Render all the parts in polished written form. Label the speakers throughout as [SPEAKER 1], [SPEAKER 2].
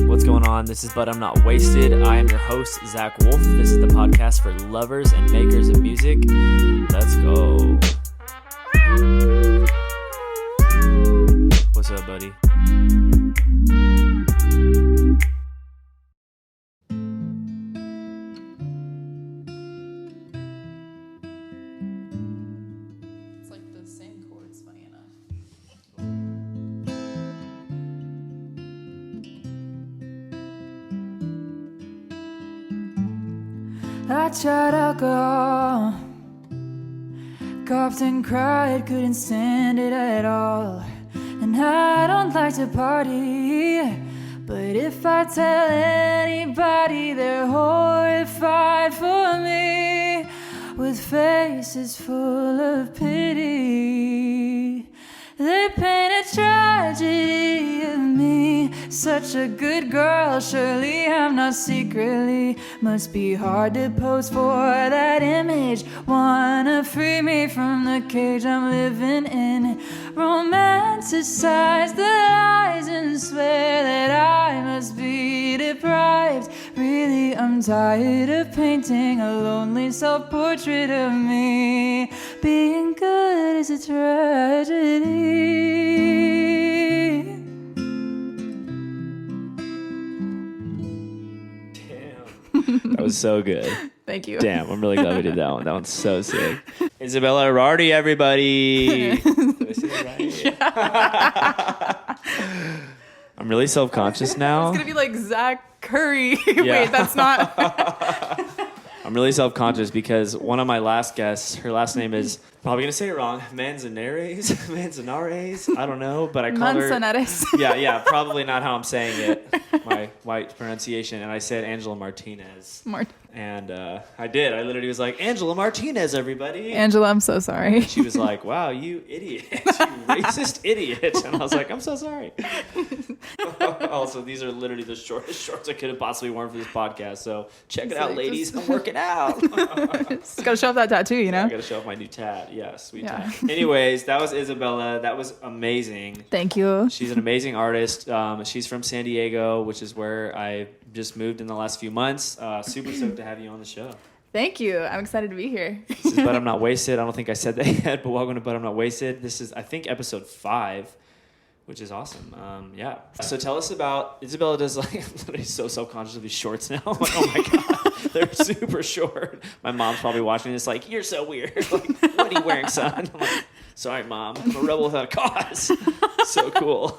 [SPEAKER 1] What's going on? This is But I'm Not Wasted. I am your host, Zach Wolf. This is the podcast for lovers and makers of music. Let's go. What's up, buddy?
[SPEAKER 2] It's like the same chords, funny enough.
[SPEAKER 3] I tried alcohol, coughed and cried, couldn't stand it at all. And I don't like to party, but if I tell anybody, they're horrified for me, with faces full of pity. They paint a tragedy of me, such a good girl, surely I'm not secretly. Must be hard to pose for that image, wanna free me from the cage I'm living in. Romanticize the lies and swear that I must be deprived. Really, I'm tired of painting a lonely self-portrait of me. Being good is a tragedy.
[SPEAKER 1] That was so good.
[SPEAKER 2] Thank you.
[SPEAKER 1] Damn, I'm really glad we did that one. That one's so sick. Isabella Erardi, everybody. Did I say that right?
[SPEAKER 2] Yeah.
[SPEAKER 1] I'm really self-conscious now.
[SPEAKER 2] It's gonna be like Zach Curry.
[SPEAKER 1] Yeah.
[SPEAKER 2] Wait, that's not.
[SPEAKER 1] I'm really self-conscious because one of my last guests, her last name is, probably going to say it wrong, Manzanares, I don't know, but I called her...
[SPEAKER 2] Manzanares.
[SPEAKER 1] Yeah, probably not how I'm saying it, my white pronunciation, and I said Angela Martinez. And I did. I literally was like, Angela Martinez, everybody.
[SPEAKER 2] Angela, I'm so sorry.
[SPEAKER 1] She was like, wow, you idiot. You racist idiot. And I was like, I'm so sorry. Also, these are literally the shortest shorts I could have possibly worn for this podcast. So check it out, ladies. I'm working out.
[SPEAKER 2] Just gotta show off that tattoo, you know?
[SPEAKER 1] I gotta show off my new tat. Yeah, sweet
[SPEAKER 2] Yeah.
[SPEAKER 1] tat. Anyways, that was Isabella. That was amazing.
[SPEAKER 2] Thank you.
[SPEAKER 1] She's an amazing artist. She's from San Diego, which is where I just moved in the last few months. Super stoked to have you on the show.
[SPEAKER 2] Thank you. I'm excited to be here.
[SPEAKER 1] This is But I'm Not Wasted. I don't think I said that yet, but welcome to But I'm Not Wasted. This is, I think, episode 5, which is awesome. Yeah. So tell us about, Isabella does like, I'm literally so self-conscious of these shorts now. I'm like, oh my God, they're super short. My mom's probably watching this like, you're so weird. Like, what are you wearing, son? I'm like, sorry, Mom. I'm a rebel without a cause. So cool.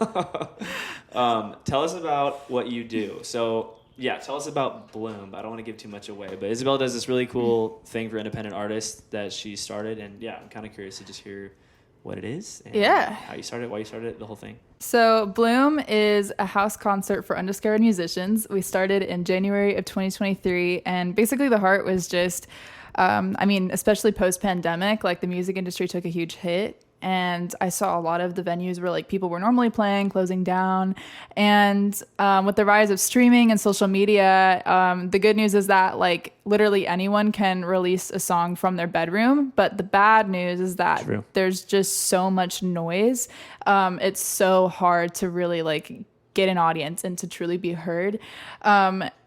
[SPEAKER 1] Tell us about what you do. So, yeah, tell us about Bloom. I don't want to give too much away, but Isabella does this really cool thing for independent artists that she started, and yeah, I'm kind of curious to just hear what it is and how you started, why you started, the whole thing.
[SPEAKER 2] So Bloom is a house concert for undiscovered musicians. We started in January of 2023, and basically the heart was just, especially post-pandemic, like the music industry took a huge hit. And I saw a lot of the venues where like people were normally playing closing down. And with the rise of streaming and social media, the good news is that like literally anyone can release a song from their bedroom. But the bad news is that there's just so much noise. It's so hard to really like get an audience and to truly be heard.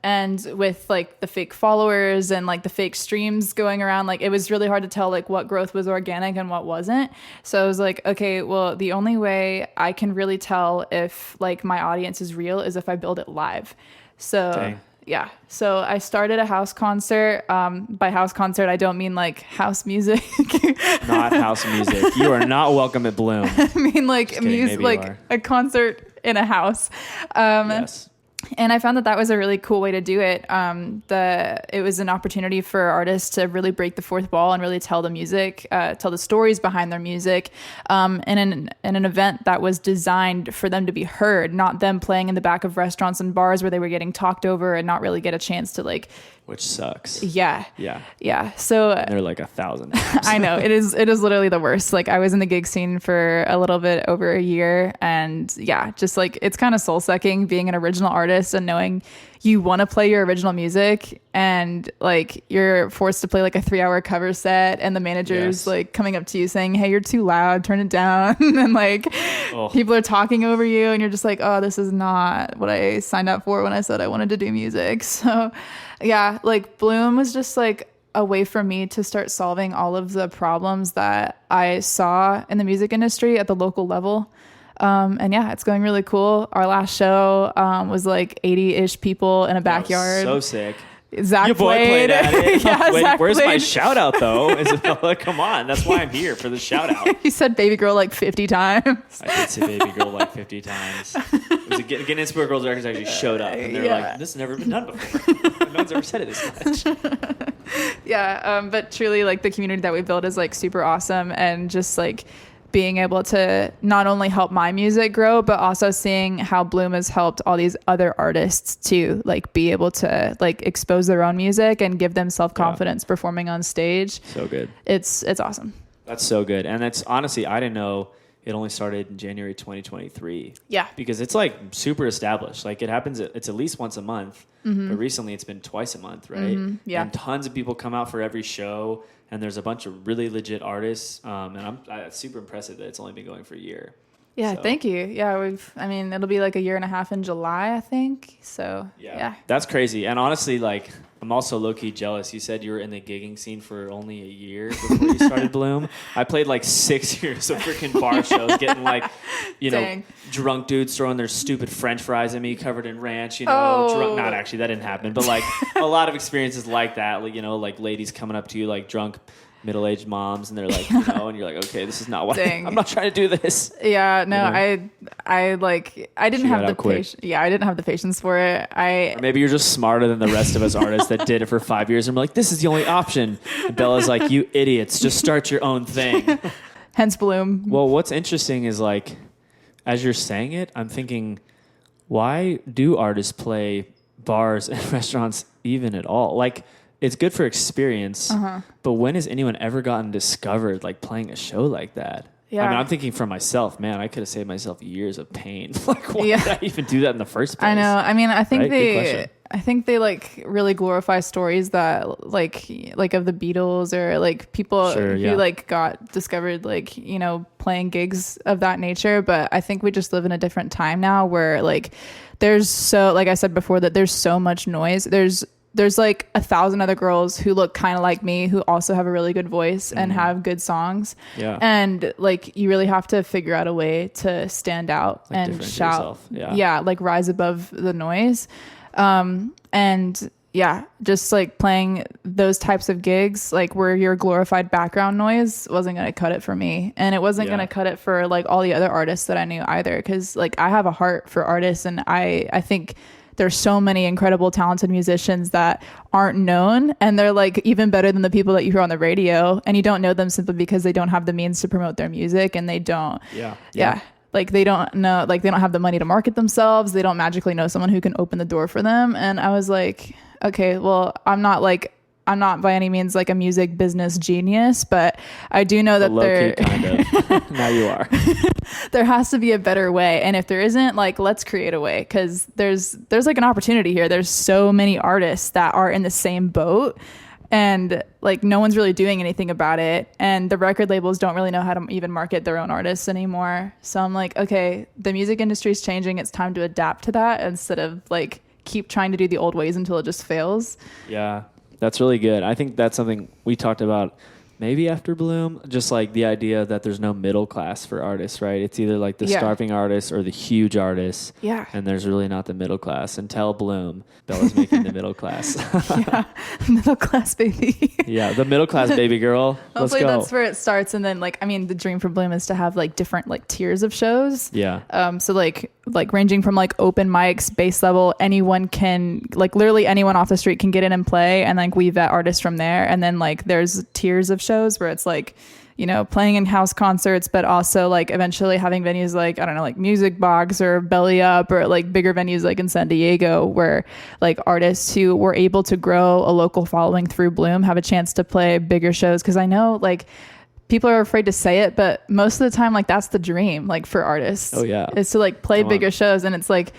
[SPEAKER 2] And with like the fake followers and like the fake streams going around, like it was really hard to tell like what growth was organic and what wasn't. So I was like, okay, well, the only way I can really tell if like my audience is real is if I build it live. So
[SPEAKER 1] Dang.
[SPEAKER 2] Yeah. So I started a house concert. By house concert, I don't mean like house music.
[SPEAKER 1] Not house music. You are not welcome at Bloom.
[SPEAKER 2] I mean like music, like a concert in a house.
[SPEAKER 1] Yes.
[SPEAKER 2] And I found that was a really cool way to do it. It was an opportunity for artists to really break the fourth wall and really tell the music, tell the stories behind their music, in an event that was designed for them to be heard, not them playing in the back of restaurants and bars where they were getting talked over and not really get a chance to like.
[SPEAKER 1] Which sucks.
[SPEAKER 2] Yeah. So
[SPEAKER 1] they're like 1,000.
[SPEAKER 2] I know it is literally the worst. Like I was in the gig scene for a little bit over a year, and yeah, just like it's kind of soul sucking being an original artist and knowing you want to play your original music and like you're forced to play like a 3-hour cover set and the manager's like coming up to you saying, hey, you're too loud, turn it down. And like people are talking over you and you're just like, oh, this is not what I signed up for when I said I wanted to do music. So yeah, like Bloom was just like a way for me to start solving all of the problems that I saw in the music industry at the local level. And yeah, it's going really cool. Our last show was like 80-ish people in a backyard.
[SPEAKER 1] So sick.
[SPEAKER 2] Zach
[SPEAKER 1] Your boy played at it.
[SPEAKER 2] Yeah,
[SPEAKER 1] Wait,
[SPEAKER 2] Zach
[SPEAKER 1] where's my
[SPEAKER 2] played.
[SPEAKER 1] shout out though? Isabella, come on. That's why I'm here, for the shout out.
[SPEAKER 2] He said baby girl like 50 times.
[SPEAKER 1] I did say baby girl like 50 times. It was Guinness Book of World Records actually showed up and they're like, this has never been done before. No one's ever said it this much.
[SPEAKER 2] Yeah, but truly like the community that we built is like super awesome, and just like being able to not only help my music grow, but also seeing how Bloom has helped all these other artists to like be able to like expose their own music and give them self-confidence performing on stage.
[SPEAKER 1] So good.
[SPEAKER 2] It's awesome.
[SPEAKER 1] That's so good. And it's honestly, I didn't know it only started in January 2023.
[SPEAKER 2] Yeah.
[SPEAKER 1] Because it's like super established. Like it happens, it's at least once a month, but recently it's been twice a month, right?
[SPEAKER 2] Yeah.
[SPEAKER 1] And tons of people come out for every show, and there's a bunch of really legit artists. And I'm super impressive that it's only been going for a year.
[SPEAKER 2] Yeah,
[SPEAKER 1] So.
[SPEAKER 2] thank you. Yeah, it'll be like a year and a half in July, I think. So, yeah.
[SPEAKER 1] That's crazy. And honestly, like, I'm also low-key jealous. You said you were in the gigging scene for only a year before you started Bloom. I played like 6 years of freaking bar shows, getting like,
[SPEAKER 2] Dang.
[SPEAKER 1] drunk dudes throwing their stupid French fries at me covered in ranch, drunk. Not actually, that didn't happen. But like a lot of experiences like that, like, like ladies coming up to you like drunk middle-aged moms, and they're like, and you're like, okay, this is not what I'm not trying to do this.
[SPEAKER 2] Yeah, no, I didn't have the patience. Yeah, I didn't have the patience for it.
[SPEAKER 1] Or maybe you're just smarter than the rest of us artists that did it for 5 years and we're like, this is the only option. And Bella's like, you idiots, just start your own thing.
[SPEAKER 2] Hence Bloom.
[SPEAKER 1] Well, what's interesting is like, as you're saying it, I'm thinking, why do artists play bars and restaurants even at all? Like, it's good for experience, but when has anyone ever gotten discovered like playing a show like that?
[SPEAKER 2] Yeah.
[SPEAKER 1] I mean, I'm thinking for myself, man, I could have saved myself years of pain. Like, why did I even do that in the first place?
[SPEAKER 2] I know. I mean, I think
[SPEAKER 1] Right?
[SPEAKER 2] they like really glorify stories that like of the Beatles or like people who like got discovered like, playing gigs of that nature. But I think we just live in a different time now where like like I said before, that there's so much noise. There's like 1,000 other girls who look kind of like me who also have a really good voice and have good songs. Yeah. And like you really have to figure out a way to stand out like and shout. Yourself. Yeah. Like rise above the noise. And yeah, just like playing those types of gigs, like where your glorified background noise wasn't going to cut it for me. And it wasn't going to cut it for like all the other artists that I knew either. Cause like I have a heart for artists, and I think there's so many incredible, talented musicians that aren't known, and they're like even better than the people that you hear on the radio, and you don't know them simply because they don't have the means to promote their music, and they don't. Yeah. Like they don't know, like they don't have the money to market themselves. They don't magically know someone who can open the door for them. And I was like, okay, well, I'm not by any means like a music business genius, but I do know that there
[SPEAKER 1] kind of. Now you are.
[SPEAKER 2] There has to be a better way. And if there isn't, like, let's create a way, because there's like an opportunity here. There's so many artists that are in the same boat, and like no one's really doing anything about it. And the record labels don't really know how to even market their own artists anymore. So I'm like, okay, the music industry is changing. It's time to adapt to that instead of like keep trying to do the old ways until it just fails.
[SPEAKER 1] Yeah. That's really good. I think that's something we talked about maybe after Bloom, just like the idea that there's no middle class for artists, right? It's either like the starving artists or the huge artists.
[SPEAKER 2] Yeah.
[SPEAKER 1] And there's really not the middle class. Until Bloom, Bella's making the middle class.
[SPEAKER 2] Yeah. Middle class baby.
[SPEAKER 1] Yeah. The middle class baby girl.
[SPEAKER 2] Hopefully
[SPEAKER 1] Let's go.
[SPEAKER 2] That's where it starts. And then like, I mean, the dream for Bloom is to have like different like tiers of shows.
[SPEAKER 1] Yeah.
[SPEAKER 2] So like ranging from like open mics, base level, anyone can, like literally anyone off the street can get in and play, and like we vet artists from there. And then like there's tiers of shows where it's like, playing in house concerts, but also like eventually having venues like, I don't know, like Music Box or Belly Up, or like bigger venues like in San Diego, where like artists who were able to grow a local following through Bloom have a chance to play bigger shows. Cause I know like people are afraid to say it, but most of the time, like that's the dream, like for artists.
[SPEAKER 1] Oh yeah.
[SPEAKER 2] Is to like play bigger shows. And it's like,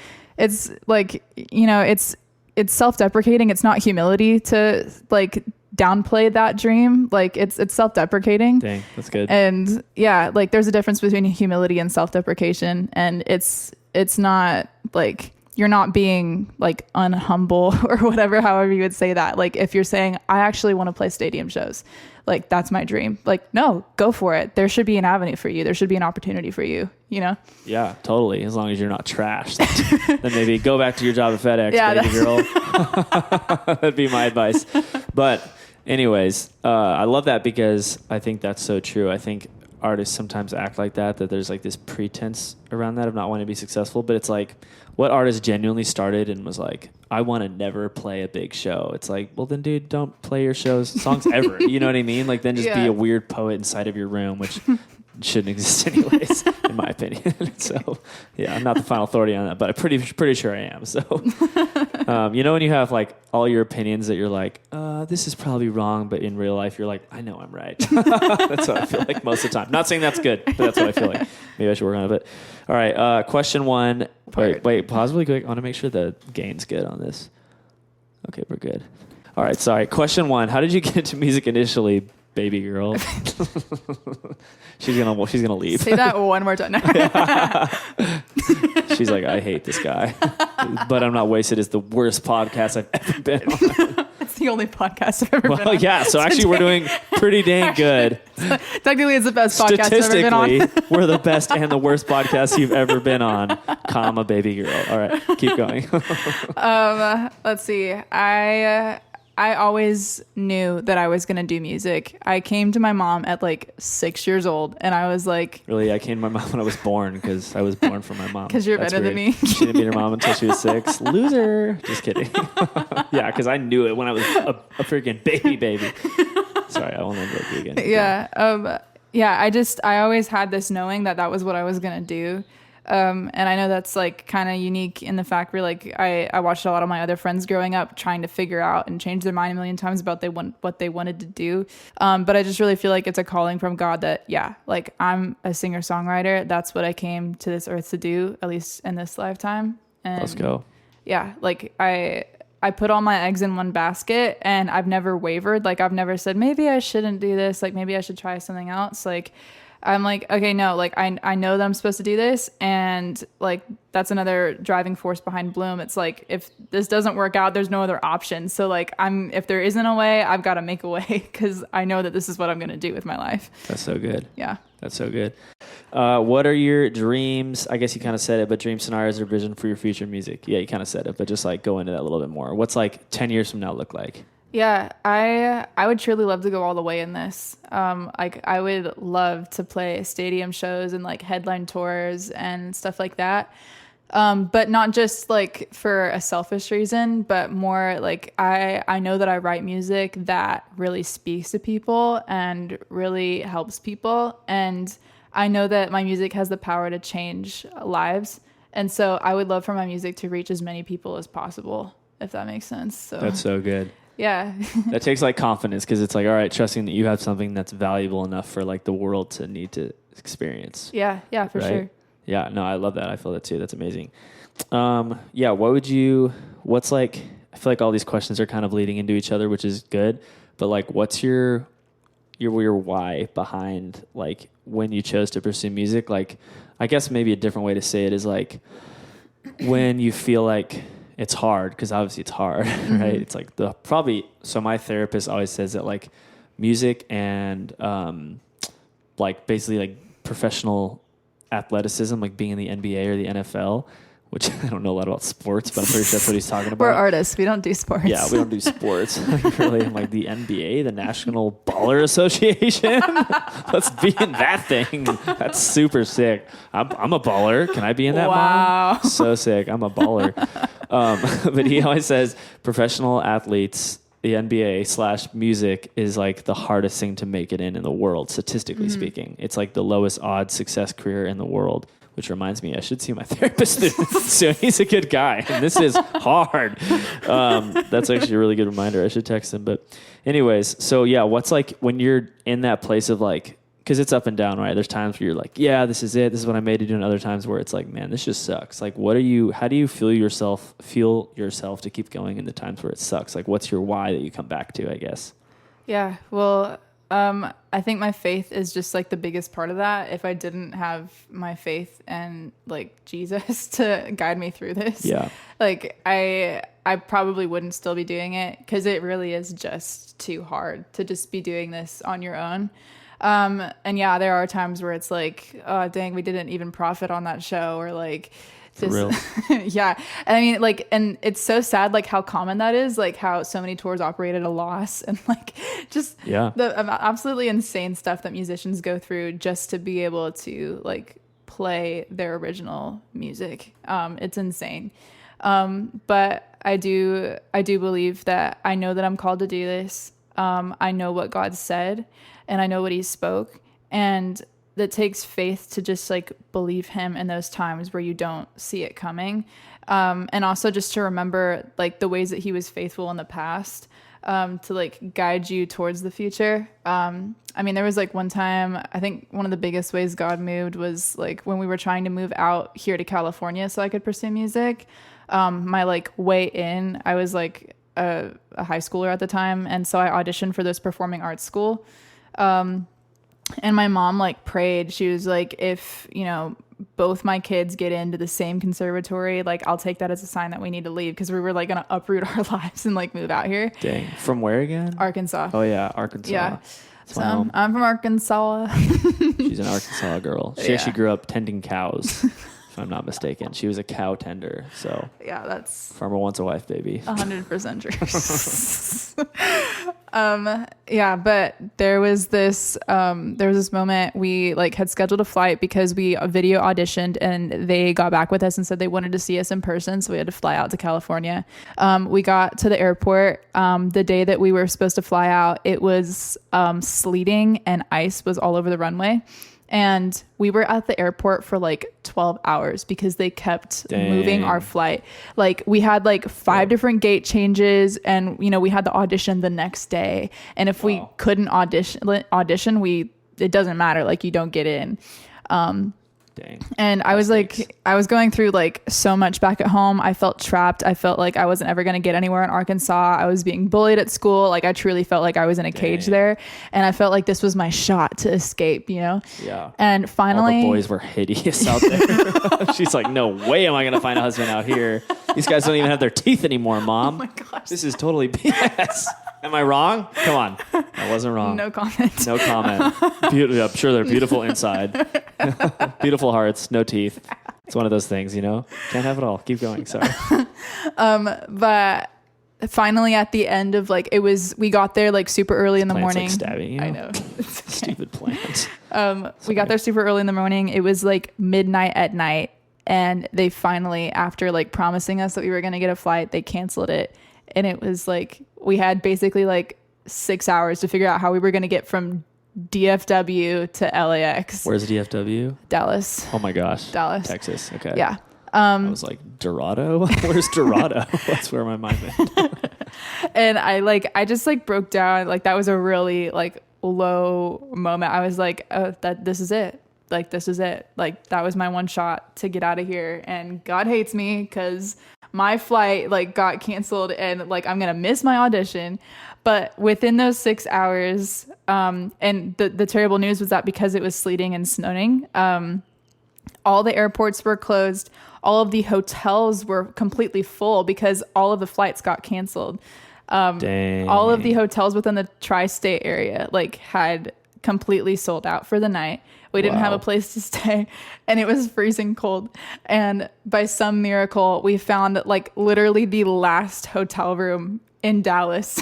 [SPEAKER 2] it's self-deprecating. It's not humility to like downplay that dream. Like it's self-deprecating.
[SPEAKER 1] Dang, that's good.
[SPEAKER 2] And yeah, like there's a difference between humility and self-deprecation, and it's not like you're not being like unhumble or whatever, however you would say that. Like if you're saying, I actually want to play stadium shows, like that's my dream. Like, no, go for it. There should be an avenue for you. There should be an opportunity for you, you know?
[SPEAKER 1] Yeah, totally. As long as you're not trash, then maybe go back to your job at FedEx,
[SPEAKER 2] Yeah,
[SPEAKER 1] baby girl. That'd be my advice. But anyways, I love that because I think that's so true. I think artists sometimes act like that there's like this pretense around that of not wanting to be successful. But it's like, what artist genuinely started and was like, I want to never play a big show? It's like, well then, dude, don't play your songs ever. You know what I mean? Like then just be a weird poet inside of your room, which shouldn't exist anyways, in my opinion. So yeah, I'm not the final authority on that, but I'm pretty sure I am. So, you know, when you have like all your opinions that you're like, this is probably wrong, but in real life, you're like, I know I'm right. That's what I feel like most of the time. Not saying that's good, but that's what I feel like. Maybe I should work on it. But all right, question one. Wait, pause really quick. I want to make sure the gain's good on this. Okay, we're good. All right, sorry. Question one. How did you get into music initially, baby girl? She's gonna leave.
[SPEAKER 2] Say that one more time.
[SPEAKER 1] She's like, I hate this guy. But I'm Not Wasted is the worst podcast I've ever been on.
[SPEAKER 2] It's the only podcast I've ever been on.
[SPEAKER 1] Well, yeah, so actually we're doing pretty dang good.
[SPEAKER 2] Technically, it's the best podcast I've ever been on.
[SPEAKER 1] Statistically, we're the best and the worst podcast you've ever been on, comma, baby girl. All right, keep going.
[SPEAKER 2] Let's see. I always knew that I was going to do music. I came to my mom at like 6 years old, and I was like...
[SPEAKER 1] Really? I came to my mom when I was born because I was born from my mom.
[SPEAKER 2] Because you're better than me.
[SPEAKER 1] She didn't meet her mom until she was 6. Loser. Just kidding. Yeah, because I knew it when I was a freaking baby. Sorry, I won't interrupt you again.
[SPEAKER 2] Yeah. I always had this knowing that was what I was going to do. And I know that's like kind of unique in the fact where like I watched a lot of my other friends growing up trying to figure out and change their mind a million times about what they wanted to do. But I just really feel like it's a calling from God that, yeah, like I'm a singer-songwriter. That's what I came to this earth to do, at least in this lifetime. And
[SPEAKER 1] let's go.
[SPEAKER 2] Yeah. Like I put all my eggs in one basket, and I've never wavered. Like I've never said, maybe I shouldn't do this. Like maybe I should try something else. Like I'm like, okay, no, like I know that I'm supposed to do this. And like, that's another driving force behind Bloom. It's like, if this doesn't work out, there's no other option. So like if there isn't a way, I've got to make a way because I know that this is what I'm going to do with my life.
[SPEAKER 1] That's so good.
[SPEAKER 2] Yeah.
[SPEAKER 1] That's so good. What are your dreams? I guess you kind of said it, but dream scenarios or vision for your future music? Yeah, you kind of said it, but just like go into that a little bit more. What's like 10 years from now look like?
[SPEAKER 2] Yeah, I would truly love to go all the way in this. Like I would love to play stadium shows and like headline tours and stuff like that. But not just like for a selfish reason, but more like I know that I write music that really speaks to people and really helps people. And I know that my music has the power to change lives. And so I would love for my music to reach as many people as possible, if that makes sense. So
[SPEAKER 1] that's so good.
[SPEAKER 2] Yeah.
[SPEAKER 1] That takes like confidence because it's like, all right, trusting that you have something that's valuable enough for like the world to need to experience.
[SPEAKER 2] Yeah, for
[SPEAKER 1] right?
[SPEAKER 2] sure.
[SPEAKER 1] Yeah, no, I love that. I feel that too. That's amazing. Yeah, what's like, I feel like all these questions are kind of leading into each other, which is good. But like, what's your why behind like when you chose to pursue music? Like, I guess maybe a different way to say it is like when you feel like it's hard, because obviously it's hard, right? It's like so my therapist always says that like music and like basically like professional athleticism, like being in the NBA or the NFL, which I don't know a lot about sports, but I'm pretty sure that's what he's talking about.
[SPEAKER 2] We're artists. We don't do sports.
[SPEAKER 1] Yeah, we don't do sports. Really, I'm like the NBA, the National Baller Association. Let's be in that thing. That's super sick. I'm a baller. Can I be in that?
[SPEAKER 2] Wow.
[SPEAKER 1] Mom? So sick. I'm a baller. But he always says professional athletes, the NBA / music is like the hardest thing to make it in the world, statistically speaking. It's like the lowest odds success career in the world. Which reminds me, I should see my therapist soon. He's a good guy, and this is hard. That's actually a really good reminder. I should text him. But anyways, so yeah, what's like when you're in that place of like because it's up and down, right? There's times where you're like, yeah, this is it. This is what I made to do. And other times where it's like, man, this just sucks. Like, how do you feel yourself to keep going in the times where it sucks? Like, what's your why that you come back to, I guess?
[SPEAKER 2] Yeah. Well, I think my faith is just like the biggest part of that. If I didn't have my faith and like Jesus to guide me through this, like I probably wouldn't still be doing it, because it really is just too hard to just be doing this on your own. And yeah, there are times where it's like, oh dang, we didn't even profit on that show, or like,
[SPEAKER 1] For real.
[SPEAKER 2] yeah. And I mean, like, and it's so sad, like how common that is, like how so many tours operate at a loss, and like just the absolutely insane stuff that musicians go through just to be able to like play their original music. It's insane. But I do believe that I know that I'm called to do this. I know what God said, and I know what he spoke, and that takes faith to just like believe him in those times where you don't see it coming. And also just to remember like the ways that he was faithful in the past, to like guide you towards the future. I mean, there was like one time, I think one of the biggest ways God moved was like when we were trying to move out here to California so I could pursue music. My like way in, I was like a high schooler at the time. And so I auditioned for this performing arts school. And my mom like prayed. She was like, if, you know, both my kids get into the same conservatory, like I'll take that as a sign that we need to leave, because we were like going to uproot our lives and like move out here.
[SPEAKER 1] Dang. From where again?
[SPEAKER 2] Arkansas.
[SPEAKER 1] Oh yeah, Arkansas.
[SPEAKER 2] Yeah. So I'm from Arkansas.
[SPEAKER 1] She's an Arkansas girl. She actually grew up tending cows, if I'm not mistaken. She was a cow tender. So
[SPEAKER 2] yeah, that's
[SPEAKER 1] farmer wants a wife, baby.
[SPEAKER 2] 100% true. Yeah, but there was this moment we like had scheduled a flight because we video auditioned, and they got back with us and said they wanted to see us in person. So we had to fly out to California. We got to the airport, the day that we were supposed to fly out, it was, sleeting and ice was all over the runway. And we were at the airport for like 12 hours because they kept moving our flight. Like we had like 5 different gate changes, and you know, we had the audition the next day. And if we couldn't audition, it doesn't matter. Like you don't get in.
[SPEAKER 1] Dang.
[SPEAKER 2] And I was like, I was going through like so much back at home. I felt trapped. I felt like I wasn't ever going to get anywhere in Arkansas. I was being bullied at school. Like I truly felt like I was in a cage there. And I felt like this was my shot to escape, you know?
[SPEAKER 1] Yeah.
[SPEAKER 2] And finally,
[SPEAKER 1] all the boys were hideous out there. She's like, no way am I going to find a husband out here. These guys don't even have their teeth anymore, Mom.
[SPEAKER 2] Oh my gosh.
[SPEAKER 1] This is totally BS. Am I wrong? Come on. I wasn't wrong.
[SPEAKER 2] No comment.
[SPEAKER 1] No comment. I'm sure they're beautiful inside. Beautiful hearts, no teeth. It's one of those things, you know? Can't have it all. Keep going. Sorry.
[SPEAKER 2] But finally at the end of like, we got there like super early in the morning.
[SPEAKER 1] Like stabbing you.
[SPEAKER 2] I know.
[SPEAKER 1] Stupid plant.
[SPEAKER 2] We got there super early in the morning. It was like midnight at night. And they finally, after like promising us that we were going to get a flight, they canceled it. And it was like, we had basically like 6 hours to figure out how we were going to get from DFW to LAX.
[SPEAKER 1] Where's DFW?
[SPEAKER 2] Dallas.
[SPEAKER 1] Oh my gosh.
[SPEAKER 2] Dallas.
[SPEAKER 1] Texas. Okay.
[SPEAKER 2] Yeah.
[SPEAKER 1] I was like, Dorado? Where's Dorado? That's where my mind went.
[SPEAKER 2] And I just like broke down. Like that was a really like low moment. I was like, oh, this is it. Like, this is it. Like that was my one shot to get out of here. And God hates me because my flight like got canceled, and like I'm gonna miss my audition. But within those 6 hours, and the terrible news was that because it was sleeting and snowing, all the airports were closed. All of the hotels were completely full because all of the flights got canceled.
[SPEAKER 1] Dang.
[SPEAKER 2] All of the hotels within the tri-state area like had completely sold out for the night. We didn't have a place to stay, and it was freezing cold. And by some miracle, we found that like literally the last hotel room in Dallas,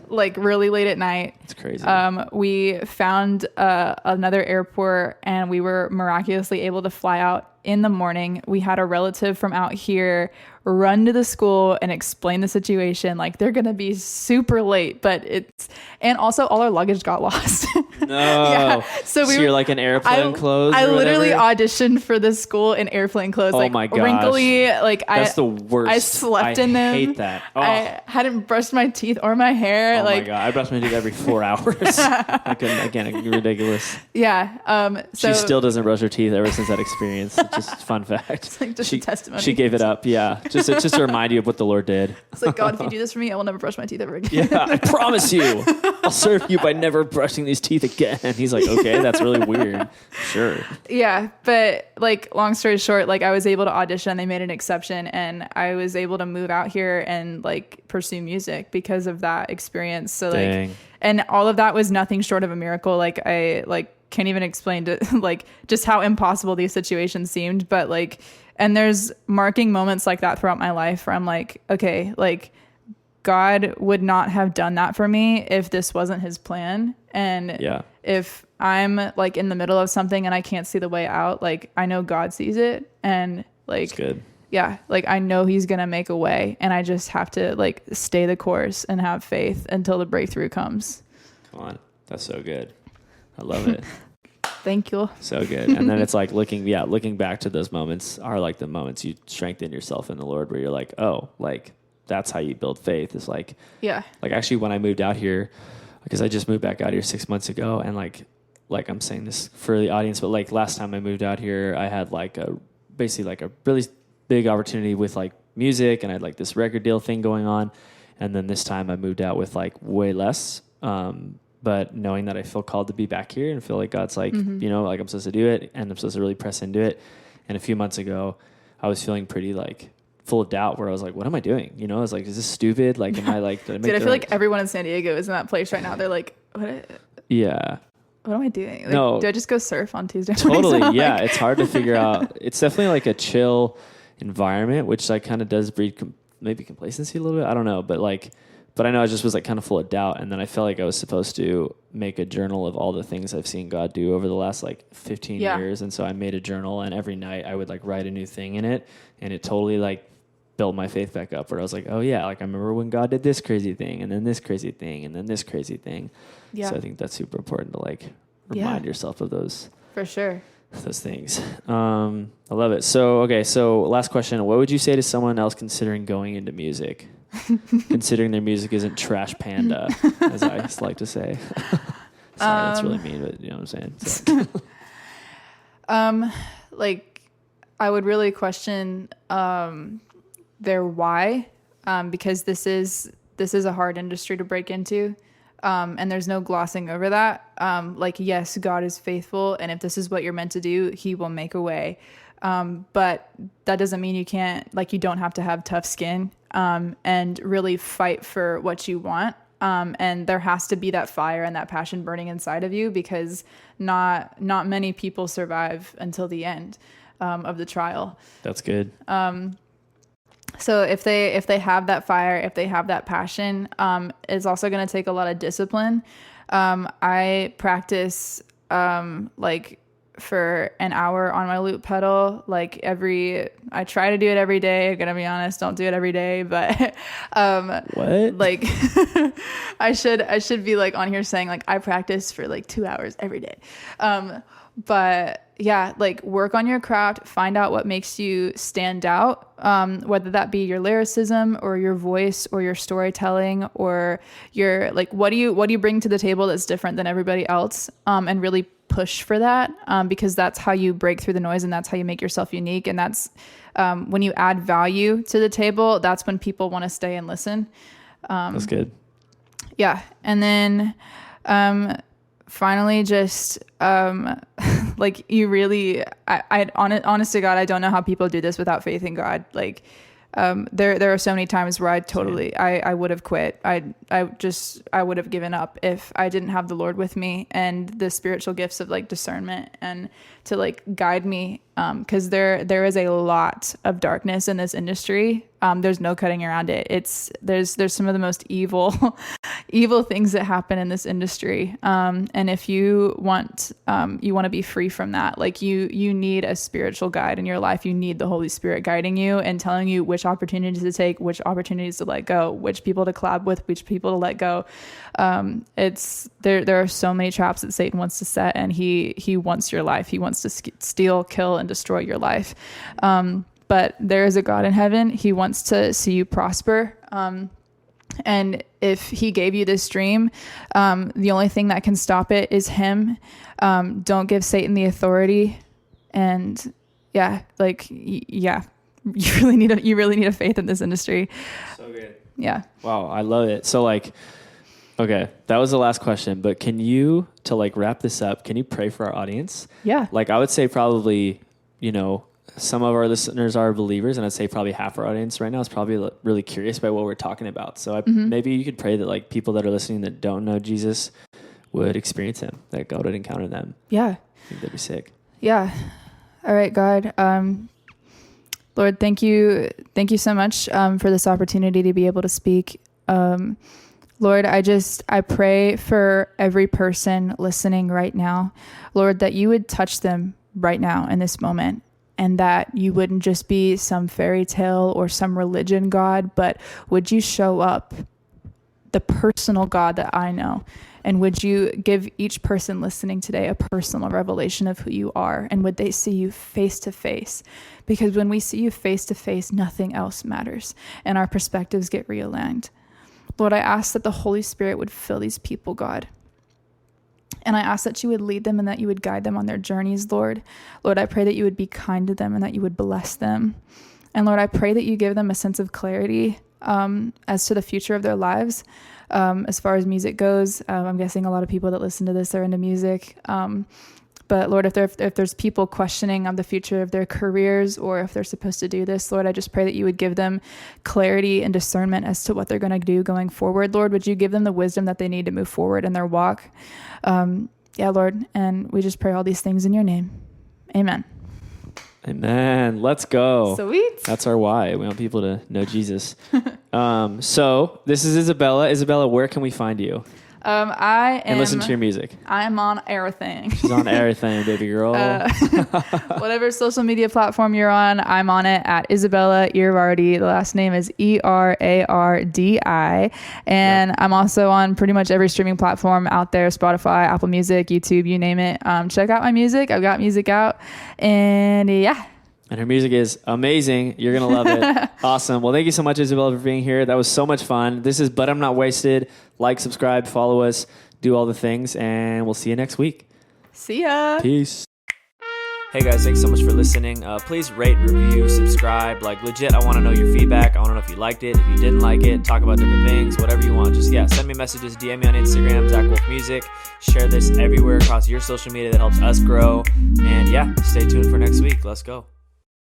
[SPEAKER 2] like really late at night.
[SPEAKER 1] It's crazy.
[SPEAKER 2] We found another airport, and we were miraculously able to fly out in the morning. We had a relative from out here run to the school and explain the situation. Like they're going to be super late, and also all our luggage got lost.
[SPEAKER 1] No.
[SPEAKER 2] So
[SPEAKER 1] you're like in airplane clothes.
[SPEAKER 2] I
[SPEAKER 1] or
[SPEAKER 2] literally
[SPEAKER 1] whatever?
[SPEAKER 2] auditioned for this school in airplane clothes.
[SPEAKER 1] Oh
[SPEAKER 2] like
[SPEAKER 1] my gosh.
[SPEAKER 2] wrinkly. Like
[SPEAKER 1] That's the worst.
[SPEAKER 2] I slept in them.
[SPEAKER 1] I hate that. Oh.
[SPEAKER 2] I hadn't brushed my teeth or my hair.
[SPEAKER 1] Oh
[SPEAKER 2] like,
[SPEAKER 1] my god! I brush my teeth every 4 hours. Again, ridiculous.
[SPEAKER 2] Yeah. So
[SPEAKER 1] She still doesn't brush her teeth ever since that experience. Just fun fact.
[SPEAKER 2] It's like just a testimony.
[SPEAKER 1] She gave it up. Yeah, just to remind you of what the Lord did.
[SPEAKER 2] It's like, God, if you do this for me, I will never brush my teeth ever again.
[SPEAKER 1] Yeah, I promise you, I'll serve you by never brushing these teeth again. He's like, okay, that's really weird. Sure.
[SPEAKER 2] Yeah, but like, long story short, like I was able to audition. They made an exception, and I was able to move out here and like pursue music because of that experience. So
[SPEAKER 1] Dang.
[SPEAKER 2] like, and all of that was nothing short of a miracle. Like I like can't even explain to like just how impossible these situations seemed. But like, and there's marking moments like that throughout my life where I'm like, okay, like God would not have done that for me if this wasn't his plan. And
[SPEAKER 1] Yeah.
[SPEAKER 2] if I'm like in the middle of something and I can't see the way out, like I know God sees it, and like,
[SPEAKER 1] That's good.
[SPEAKER 2] yeah, like I know he's going to make a way, and I just have to like stay the course and have faith until the breakthrough comes.
[SPEAKER 1] Come on. That's so good. I love it.
[SPEAKER 2] Thank you.
[SPEAKER 1] So good. And then it's like looking back to those moments are like the moments you strengthen yourself in the Lord, where you're like, oh, like that's how you build faith. Is like,
[SPEAKER 2] Yeah.
[SPEAKER 1] like actually when I moved out here, because I just moved back out here 6 months ago, and like I'm saying this for the audience, but like last time I moved out here, I had like basically like a really big opportunity with like music, and I had like this record deal thing going on. And then this time I moved out with like way less, but knowing that I feel called to be back here and feel like God's like, you know, like I'm supposed to do it and I'm supposed to really press into it. And a few months ago, I was feeling pretty like full of doubt, where I was like, what am I doing? You know, I was like, is this stupid? Like, am I like, did I make
[SPEAKER 2] Dude, I
[SPEAKER 1] the
[SPEAKER 2] feel
[SPEAKER 1] right-
[SPEAKER 2] like everyone in San Diego is in that place right now. They're like, what
[SPEAKER 1] yeah,
[SPEAKER 2] am I doing? Like,
[SPEAKER 1] No.
[SPEAKER 2] do I just go surf on Tuesday?
[SPEAKER 1] totally.
[SPEAKER 2] mornings?
[SPEAKER 1] Yeah.
[SPEAKER 2] Like,
[SPEAKER 1] It's hard to figure out. It's definitely like a chill environment, which like kind of does breed maybe complacency a little bit. I don't know, but I know I just was like kind of full of doubt. And then I felt like I was supposed to make a journal of all the things I've seen God do over the last like 15
[SPEAKER 2] Yeah.
[SPEAKER 1] years. And so I made a journal, and every night I would like write a new thing in it. And it totally like built my faith back up, where I was like, oh yeah, like I remember when God did this crazy thing, and then this crazy thing, and then this crazy thing.
[SPEAKER 2] Yeah.
[SPEAKER 1] So I think that's super important to like remind yourself of those
[SPEAKER 2] for sure.
[SPEAKER 1] things. I love it. So, okay. So last question, what would you say to someone else considering going into music? Considering their music isn't trash panda, as I like to say. Sorry, that's really mean, but you know what I'm saying? So.
[SPEAKER 2] Like I would really question their why, because this is a hard industry to break into, and there's no glossing over that. Like, yes, God is faithful, and if this is what you're meant to do, he will make a way. But that doesn't mean you don't have to have tough skin, and really fight for what you want. And there has to be that fire and that passion burning inside of you, because not many people survive until the end of the trial.
[SPEAKER 1] That's good.
[SPEAKER 2] So if they have that fire, if they have that passion, it's also going to take a lot of discipline. I practice like for an hour on my loop pedal, like I try to do it every day. I'm gonna be honest, don't do it every day, but
[SPEAKER 1] What?
[SPEAKER 2] like I should be like on here saying like I practice for like 2 hours every day. But yeah, like work on your craft, find out what makes you stand out, whether that be your lyricism or your voice or your storytelling, or your like what do you bring to the table that's different than everybody else, and really push for that, because that's how you break through the noise, and that's how you make yourself unique. And that's when you add value to the table, that's when people want to stay and listen.
[SPEAKER 1] That's good.
[SPEAKER 2] Yeah. And then finally, just like you really, honest to God, I don't know how people do this without faith in God. Like there are so many times where I would have quit. I would have given up if I didn't have the Lord with me and the spiritual gifts of like discernment and to like guide me. 'Cause there is a lot of darkness in this industry. there's no cutting around it. There's some of the most evil evil things that happen in this industry. And if you want to be free from that, like you need a spiritual guide in your life. You need the Holy Spirit guiding you and telling you which opportunities to take, which opportunities to let go, which people to collab with, which people to let go. There are so many traps that Satan wants to set, and he wants your life. He wants to steal, kill, and destroy your life. But there is a God in heaven. He wants to see you prosper. And if he gave you this dream, the only thing that can stop it is him. Don't give Satan the authority. And you really need a faith in this industry.
[SPEAKER 1] So good.
[SPEAKER 2] Yeah.
[SPEAKER 1] Wow. I love it. So okay, that was the last question, but can you, to wrap this up, can you pray for our audience?
[SPEAKER 2] Yeah.
[SPEAKER 1] I would say probably, some of our listeners are believers, and I'd say probably half our audience right now is probably really curious about what we're talking about. So maybe you could pray that people that are listening that don't know Jesus would experience him, that God would encounter them.
[SPEAKER 2] Yeah.
[SPEAKER 1] I think that'd be sick.
[SPEAKER 2] Yeah. All right, God. Lord, thank you so much for this opportunity to be able to speak. Lord, I pray for every person listening right now, Lord, that you would touch them right now in this moment, and that you wouldn't just be some fairy tale or some religion God, but would you show up the personal God that I know? And would you give each person listening today a personal revelation of who you are? And would they see you face to face? Because when we see you face to face, nothing else matters, and our perspectives get realigned. Lord, I ask that the Holy Spirit would fill these people, God. And I ask that you would lead them and that you would guide them on their journeys, Lord. Lord, I pray that you would be kind to them and that you would bless them. And Lord, I pray that you give them a sense of clarity as to the future of their lives. As far as music goes, I'm guessing a lot of people that listen to this are into music. But Lord, if there's people questioning the future of their careers, or if they're supposed to do this, Lord, I just pray that you would give them clarity and discernment as to what they're going to do going forward. Lord, would you give them the wisdom that they need to move forward in their walk? Lord, and we just pray all these things in your name. Amen.
[SPEAKER 1] Amen. Let's go.
[SPEAKER 2] Sweet.
[SPEAKER 1] That's our why. We want people to know Jesus. So this is Isabella. Isabella, where can we find you?
[SPEAKER 2] And
[SPEAKER 1] listen to your music.
[SPEAKER 2] I'm on everything.
[SPEAKER 1] She's on everything, baby girl.
[SPEAKER 2] Whatever social media platform you're on, I'm on it at Isabella Erardi. The last name is Erardi. And I'm also on pretty much every streaming platform out there: Spotify, Apple Music, YouTube, you name it. Check out my music. I've got music out. And yeah.
[SPEAKER 1] And her music is amazing. You're going to love it. Awesome. Well, thank you so much, Isabella, for being here. That was so much fun. This is But I'm Not Wasted. Like, subscribe, follow us, do all the things, and we'll see you next week.
[SPEAKER 2] See ya.
[SPEAKER 1] Peace. Hey guys, thanks so much for listening. Please rate, review, subscribe. Legit, I want to know your feedback. I want to know if you liked it, if you didn't like it, talk about different things, whatever you want. Just, send me messages, DM me on Instagram, Zach Wolf Music. Share this everywhere across your social media that helps us grow. And stay tuned for next week. Let's go.